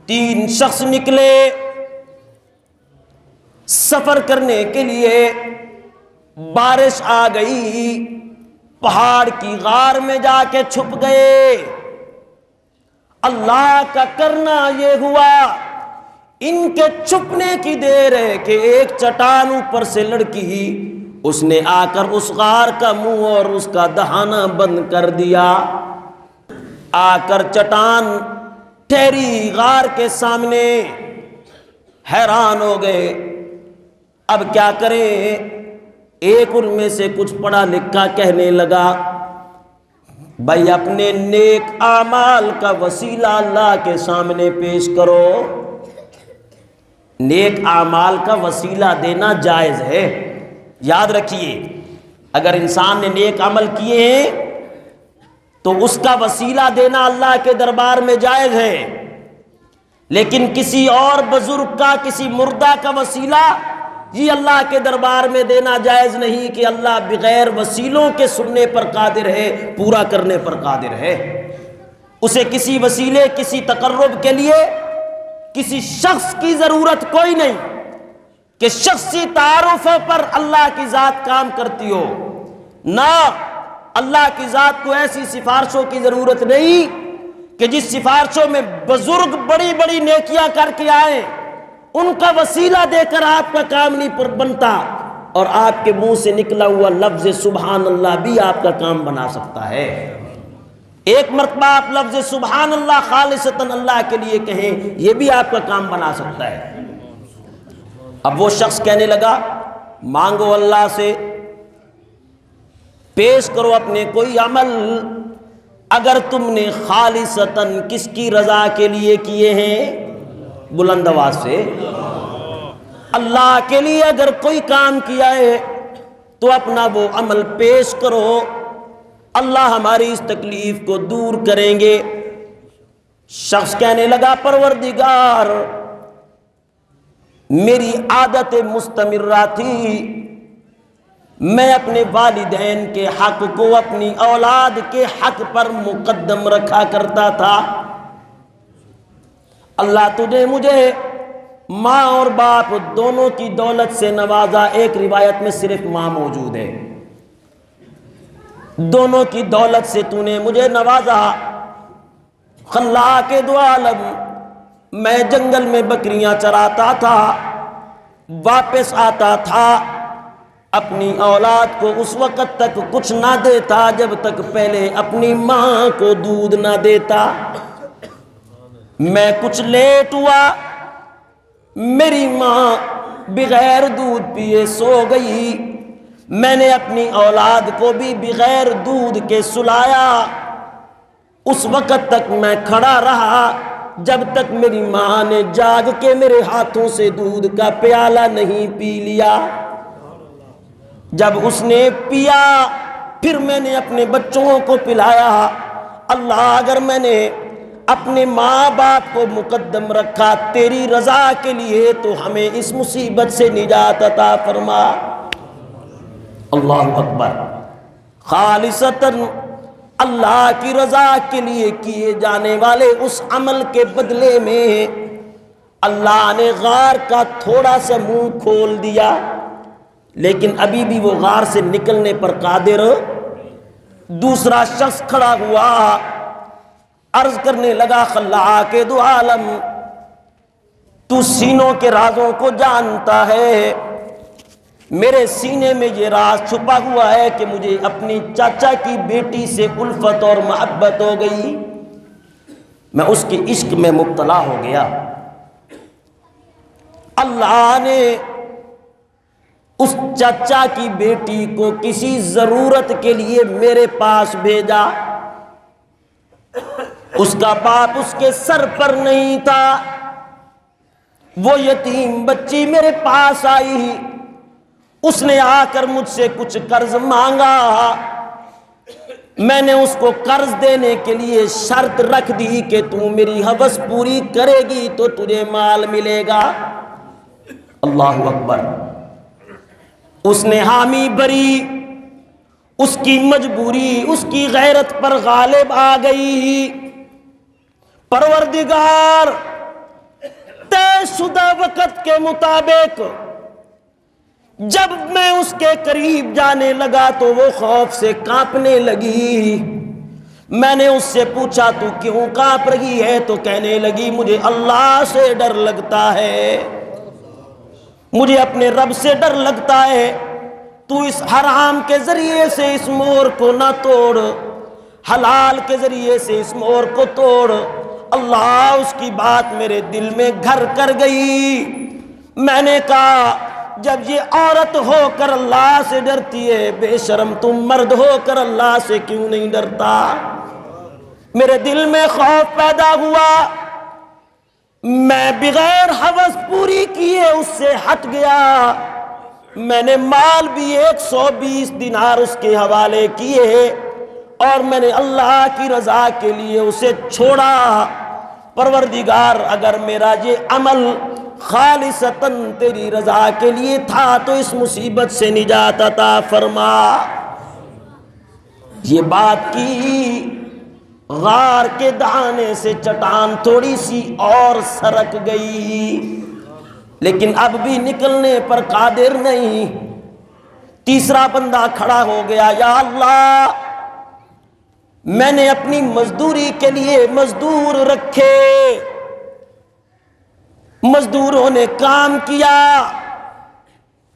3 شخص نکلے سفر کرنے کے لیے، بارش آ گئی، پہاڑ کی غار میں جا کے چھپ گئے۔ اللہ کا کرنا یہ ہوا ان کے چھپنے کی دیر ہے کہ ایک چٹان اوپر سے لڑکی، اس نے آ کر اس غار کا منہ اور اس کا دہانہ بند کر دیا۔ آ کر چٹان ٹھہری غار کے سامنے، حیران ہو گئے اب کیا کریں۔ ایک ان میں سے کچھ پڑھا لکھا کہنے لگا، بھائی اپنے نیک اعمال کا وسیلہ اللہ کے سامنے پیش کرو۔ نیک اعمال کا وسیلہ دینا جائز ہے، یاد رکھیے، اگر انسان نے نیک عمل کیے ہیں تو اس کا وسیلہ دینا اللہ کے دربار میں جائز ہے، لیکن کسی اور بزرگ کا، کسی مردہ کا وسیلہ یہ اللہ کے دربار میں دینا جائز نہیں، کہ اللہ بغیر وسیلوں کے سننے پر قادر ہے، پورا کرنے پر قادر ہے۔ اسے کسی وسیلے، کسی تقرب کے لیے کسی شخص کی ضرورت کوئی نہیں کہ شخصی تعارفوں پر اللہ کی ذات کام کرتی ہو، نہ اللہ کی ذات کو ایسی سفارشوں کی ضرورت نہیں کہ جس سفارشوں میں بزرگ بڑی بڑی نیکیاں کر کے آئے، ان کا وسیلہ دے کر آپ کا کام نہیں بنتا، اور آپ کے منہ سے نکلا ہوا لفظ سبحان اللہ بھی آپ کا کام بنا سکتا ہے۔ ایک مرتبہ آپ لفظ سبحان اللہ خالصتاً اللہ کے لیے کہیں، یہ بھی آپ کا کام بنا سکتا ہے۔ اب وہ شخص کہنے لگا، مانگو اللہ سے، پیش کرو اپنے کوئی عمل، اگر تم نے خالصتاً کس کی رضا کے لیے کیے ہیں، بلند آواز سے، اللہ کے لیے اگر کوئی کام کیا ہے تو اپنا وہ عمل پیش کرو، اللہ ہماری اس تکلیف کو دور کریں گے۔ شخص کہنے لگا، پروردگار میری عادت مستمرہ تھی، میں اپنے والدین کے حق کو اپنی اولاد کے حق پر مقدم رکھا کرتا تھا۔ اللہ تجھے مجھے ماں اور باپ دونوں کی دولت سے نوازا، ایک روایت میں صرف ماں موجود ہے، دونوں کی دولت سے تو نے مجھے نوازا۔ خلاق دو عالم، میں جنگل میں بکریاں چراتا تھا، واپس آتا تھا، اپنی اولاد کو اس وقت تک کچھ نہ دیتا جب تک پہلے اپنی ماں کو دودھ نہ دیتا۔ میں کچھ لیٹ ہوا، میری ماں بغیر دودھ پیے سو گئی، میں نے اپنی اولاد کو بھی بغیر دودھ کے سلایا۔ اس وقت تک میں کھڑا رہا جب تک میری ماں نے جاگ کے میرے ہاتھوں سے دودھ کا پیالہ نہیں پی لیا۔ جب اس نے پیا پھر میں نے اپنے بچوں کو پلایا۔ اللہ اگر میں نے اپنے ماں باپ کو مقدم رکھا تیری رضا کے لیے تو ہمیں اس مصیبت سے نجات عطا فرما۔ اللہ اکبر۔ خالصتاً اللہ کی رضا کے لیے کیے جانے والے اس عمل کے بدلے میں اللہ نے غار کا تھوڑا سا منہ کھول دیا، لیکن ابھی بھی وہ غار سے نکلنے پر قادر۔ دوسرا شخص کھڑا ہوا، عرض کرنے لگا، خلاق دو عالم تو سینوں کے رازوں کو جانتا ہے، میرے سینے میں یہ راز چھپا ہوا ہے کہ مجھے اپنی چاچا کی بیٹی سے الفت اور محبت ہو گئی، میں اس کے عشق میں مبتلا ہو گیا۔ اللہ نے اس چاچا کی بیٹی کو کسی ضرورت کے لیے میرے پاس بھیجا، اس کا باپ اس کے سر پر نہیں تھا، وہ یتیم بچی میرے پاس آئی، اس نے آ کر مجھ سے کچھ قرض مانگا، میں نے اس کو قرض دینے کے لیے شرط رکھ دی کہ تو میری ہوس پوری کرے گی تو تجھے مال ملے گا۔ اللہ اکبر۔ اس نے حامی بری، اس کی مجبوری اس کی غیرت پر غالب آ گئی۔ پروردگار شدہ وقت کے مطابق جب میں اس کے قریب جانے لگا تو وہ خوف سے کانپنے لگی۔ میں نے اس سے پوچھا تو کیوں کانپ رہی ہے؟ تو کہنے لگی مجھے اللہ سے ڈر لگتا ہے، مجھے اپنے رب سے ڈر لگتا ہے۔ تو اس حرام کے ذریعے سے اس مور کو نہ توڑ، حلال کے ذریعے سے اس مور کو توڑ۔ اللہ، اس کی بات میرے دل میں گھر کر گئی۔ میں نے کہا جب یہ عورت ہو کر اللہ سے ڈرتی ہے، بے شرم تم مرد ہو کر اللہ سے کیوں نہیں ڈرتا؟ میرے دل میں خوف پیدا ہوا، میں بغیر ہوس پوری کیے اس سے ہٹ گیا۔ میں نے مال بھی 120 دینار اس کے حوالے کیے اور میں نے اللہ کی رضا کے لیے اسے چھوڑا۔ پروردگار، اگر میرا یہ عمل خالصتاً تیری رضا کے لیے تھا تو اس مصیبت سے نجات عطا فرما۔ یہ بات کی، غار کے دہانے سے چٹان تھوڑی سی اور سرک گئی، لیکن اب بھی نکلنے پر قادر نہیں۔ تیسرا بندہ کھڑا ہو گیا، یا اللہ، میں نے اپنی مزدوری کے لیے مزدور رکھے، مزدوروں نے کام کیا،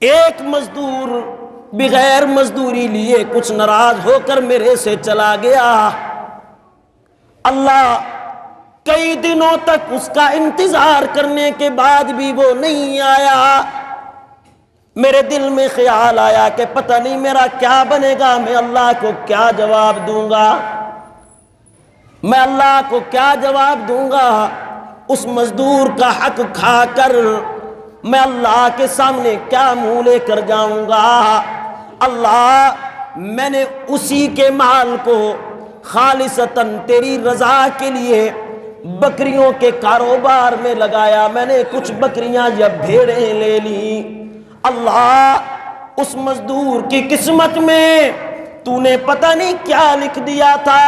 ایک مزدور بغیر مزدوری لیے کچھ ناراض ہو کر میرے سے چلا گیا۔ اللہ، کئی دنوں تک اس کا انتظار کرنے کے بعد بھی وہ نہیں آیا۔ میرے دل میں خیال آیا کہ پتہ نہیں میرا کیا بنے گا، میں اللہ کو کیا جواب دوں گا، میں اللہ کو کیا جواب دوں گا۔ اس مزدور کا حق کھا کر میں اللہ کے سامنے کیا منہ لے کر جاؤں گا۔ اللہ، میں نے اسی کے مال کو خالصتاً تیری رضا کے لیے بکریوں کے کاروبار میں لگایا، میں نے کچھ بکریاں یا بھیڑیں لے لی۔ اللہ، اس مزدور کی قسمت میں تو نے پتہ نہیں کیا لکھ دیا تھا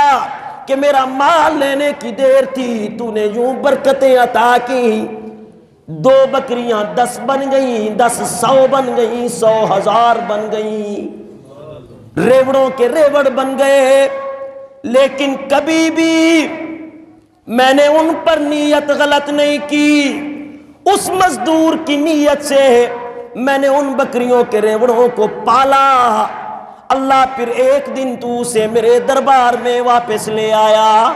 کہ میرا مال لینے کی دیر تھی، تو نے یوں برکتیں عطا کی۔ 2 بکریاں 10 بن گئیں، 10 100 بن گئیں، 100 1000 بن گئیں، ریوڑوں کے ریوڑ بن گئے۔ لیکن کبھی بھی میں نے ان پر نیت غلط نہیں کی، اس مزدور کی نیت سے میں نے ان بکریوں کے ریوڑوں کو پالا۔ اللہ، پھر ایک دن تو اسے میرے دربار میں واپس لے آیا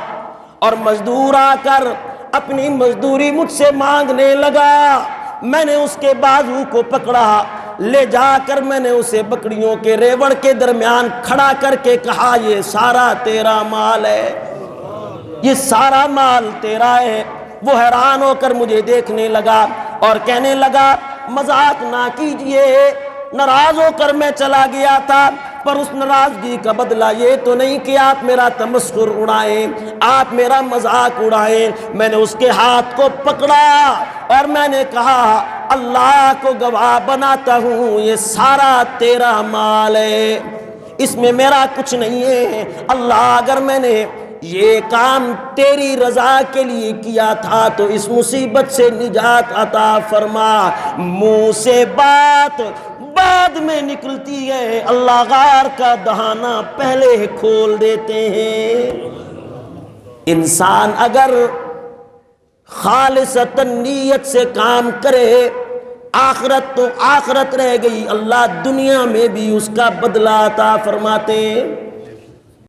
اور مزدور آ کر اپنی مزدوری مجھ سے مانگنے لگا۔ میں نے اس کے بازو کو پکڑا، لے جا کر میں نے اسے بکریوں کے ریوڑ کے درمیان کھڑا کر کے کہا یہ سارا تیرا مال ہے، یہ سارا مال تیرا ہے۔ وہ حیران ہو کر مجھے دیکھنے لگا اور کہنے لگا مذاق نہ کیجئے، ناراض ہو کر میں چلا گیا تھا، پر اس ناراضگی کا بدلہ یہ تو نہیں کہ آپ میرا تمسخر اڑائیں، آپ میرا مذاق اڑائیں۔ میں نے اس کے ہاتھ کو پکڑا اور میں نے کہا اللہ کو گواہ بناتا ہوں یہ سارا تیرا مال ہے، اس میں میرا کچھ نہیں ہے۔ اللہ، اگر میں نے یہ کام تیری رضا کے لیے کیا تھا تو اس مصیبت سے نجات عطا فرما۔ منہ سے بات بعد میں نکلتی ہے، اللہ غار کا دہانہ پہلے کھول دیتے ہیں۔ انسان اگر خالصتاً نیت سے کام کرے، آخرت تو آخرت رہ گئی، اللہ دنیا میں بھی اس کا بدلہ عطا فرماتے ہیں۔